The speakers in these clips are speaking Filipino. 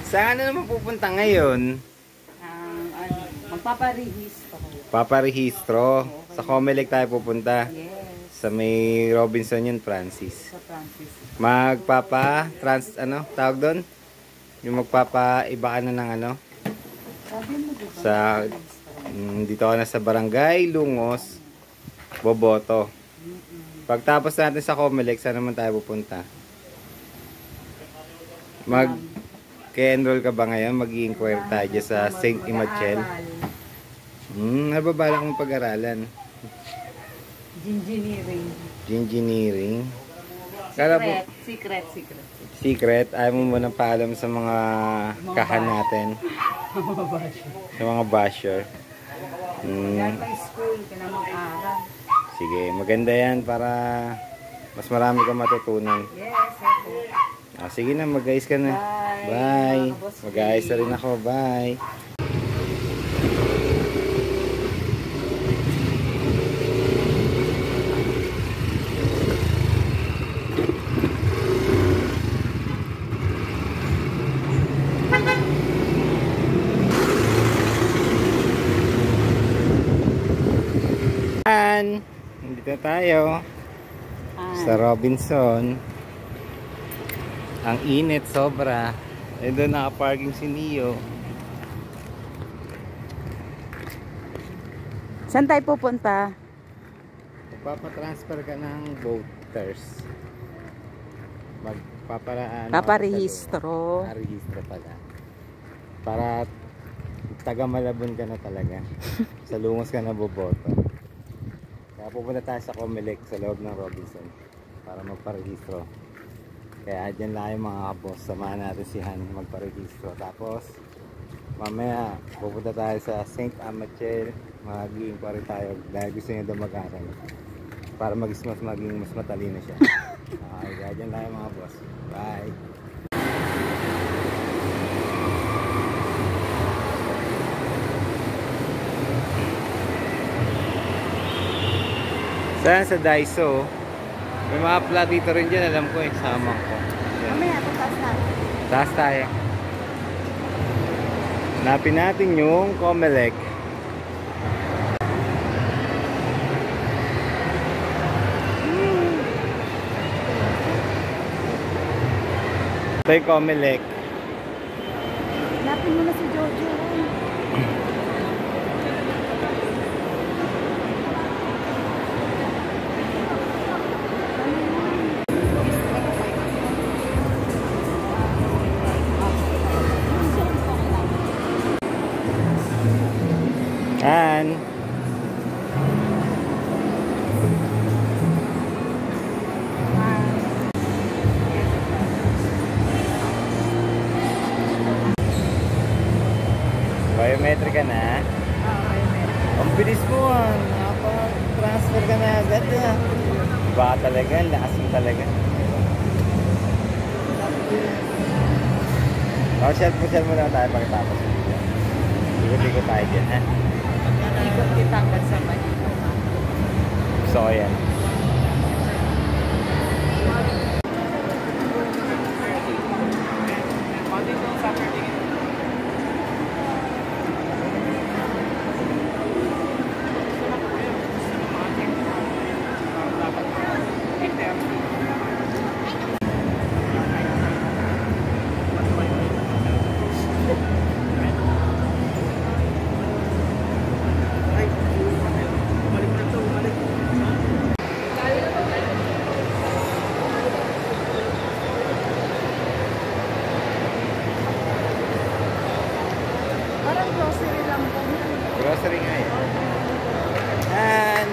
Saan na naman pupunta ngayon? Magpaparehistro. Paparehistro. Sa Comelec tayo pupunta. Yes. Sa may Robinson yun, Francis. Sa Francis. Tawag doon? Yung magpapa-iba ka na ng ano? Sabi mo diba? Dito ka na sa Barangay Lungos, Boboto. Pagtapos natin sa Comelec, saan naman tayo pupunta? Mag-enroll ka ba ngayon? Mag-i-inquire tayo sa St. Imachel. Nababala kong pag-aralan. Engineering. Secret. Ayaw mo munang paalam sa mga kahan natin. Sa mga basher. School ka na mag-aral. Sige, maganda yan para mas marami kang matutunan. Yes, Sige na, mag-ayos ka na. Bye. Mag-ayos na rin ako. Bye. Dito tayo sa Robinson. Ang init sobra. Doon naka-parking si Neo. Saan tayo pupunta? Magpapatransfer ka ng voters. Paparehistro. Rehistro pala. Para taga Malabon ka na talaga. Sa Lungos ka na boboto. Kaya pupunta tayo sa Comelec sa loob ng Robinson para magparehistro. Kaya dyan lang yung mga boss. Samahan natin si Han magparehistro. Tapos mamaya pupunta tayo sa St. Amachel. Mag-i-inquire tayo dahil gusto niya daw mag-aral. Para maging mas matalino siya. Kaya dyan lang yung mga boss. Bye! Saan sa Daiso? May mga plat dito rin dyan. Alam ko sama ko. Mamaya, taas tayo. Taas tayo. Hanapin natin yung Comelec. Ito yung Comelec. Hanapin mo na si Jojo. Han. Biometric ka na? Ang bilis mo nakapa-transfer ka na agad Baka talaga, lakas mo talaga. Share mo na tayo pagkatapos. Ikot-ikot tayo dyan, ha? Ikot kita agad sa Manila. Gusto ko yan. Grocery nga eh. Han!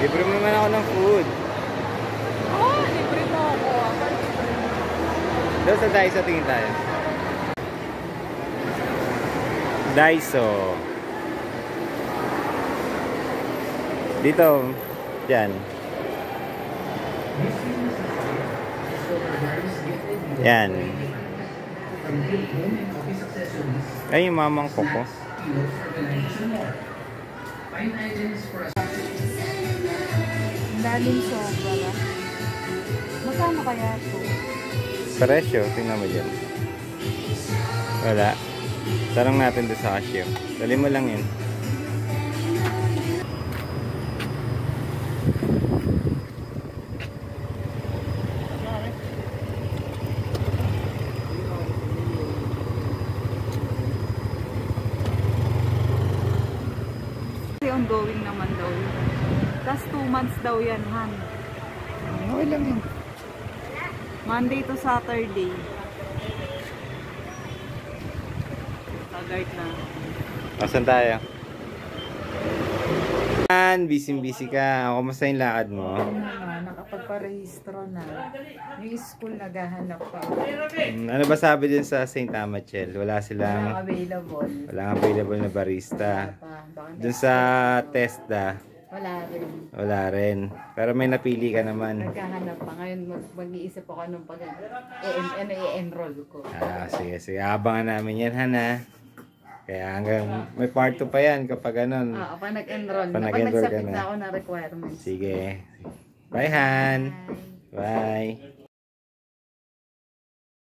Libre mo naman ako ng food. Libre mo ako. Doon sa Daiso tingin tayo. Daiso. Dito. Diyan. Yan. Ay, yung mamang koko. Daling sobra. Magkano kaya ito? Presyo, tingnan mo dyan. Wala. Tanong natin doon sa cashier. Dali mo lang yun. Kasi ongoing naman daw yun. Tapos 2 months daw yan, Han. Okay lang yun. Monday to Saturday. Tagart na. Asan tayo? Busy ka. Kumusta yung lakad mo? Nakapagparehistro na. Yung school naghahanap pa. Ano ba sabi din sa St. Amachel? Wala Walang silang available. available na barista. Bakit Dun sa TESDA, wala rin. wala rin. Pero may napili ka naman. Naghahanap pa. Ngayon mag-iisip ako anong i-enroll ko. Sige. Abangan namin yan, Hana. Kaya hanggang may part 2 pa yan kapag ganun. Pag nag-enroll. Pag Pag nag-enroll ka nagsabit na. na ako ng requirements. Sige. Bye, Han. Bye. Bye.